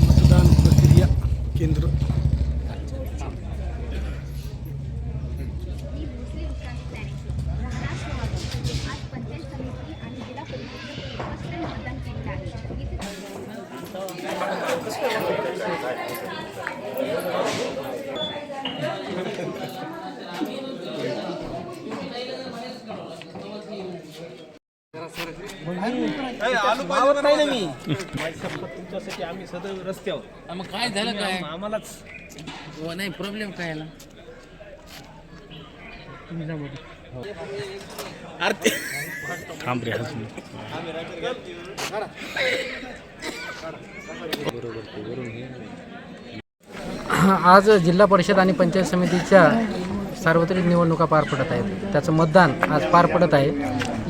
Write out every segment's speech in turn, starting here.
मतदान प्रक्रिया केंद्र आवत नाही ना मी तुमच्यासाठी आम्ही सदैव रस्त्यावर मग काय झालं काय आम्हालाच नाही प्रॉब्लेम काय आला थांब रे आज जिल्हा परिषद आणि पंचायत समितीच्या सार्वत्रिक निवडणुका पार पडत आहेत. त्याचं मतदान आज पार पडत आहे.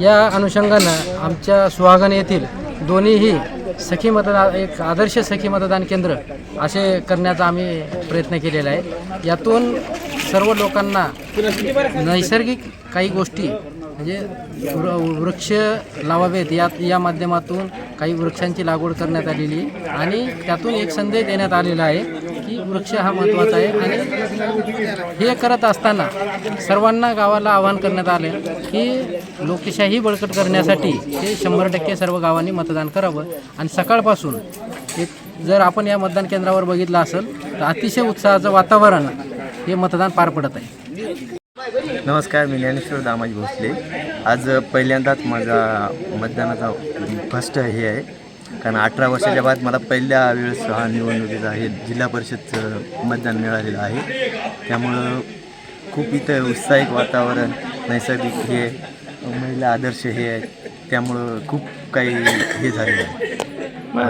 या अनुषंगानं आमच्या सुहागण येथील दोन्हीही सखी मतदान एक आदर्श सखी मतदान केंद्र असे करण्याचा आम्ही प्रयत्न केलेला आहे. यातून सर्व लोकांना नैसर्गिक काही गोष्टी म्हणजे वृक्ष लावावेत या माध्यमातून काही वृक्षांची लागवड करण्यात आलेली आणि त्यातून एक संदेश देण्यात आलेला आहे की वृक्ष हा महत्त्वाचा आहे. आणि हे करत असताना सर्वांना गावाला आवाहन करण्यात आले की लोकशाही बळकट करण्यासाठी हे 100% सर्व गावांनी मतदान करावं. आणि सकाळपासून जर आपण या मतदान केंद्रावर बघितलं असेल तर अतिशय उत्साहाचं वातावरण हे मतदान पार पडत आहे. नमस्कार, मी ज्ञानेश्वर दामाजी भोसले. आज पहिल्यांदाच माझा मतदानाचा फर्स्ट हे आहे, कारण 18 वर्षाच्या बाद मला पहिल्या वेळेस हा निवडणुकीचा हे जिल्हा परिषदचं मतदान मिळालेलं आहे. त्यामुळं खूप इथं उत्साहिक वातावरण, नैसर्गिक हे महिला आदर्श हे आहे, त्यामुळं खूप काही हे झालेलं आहे.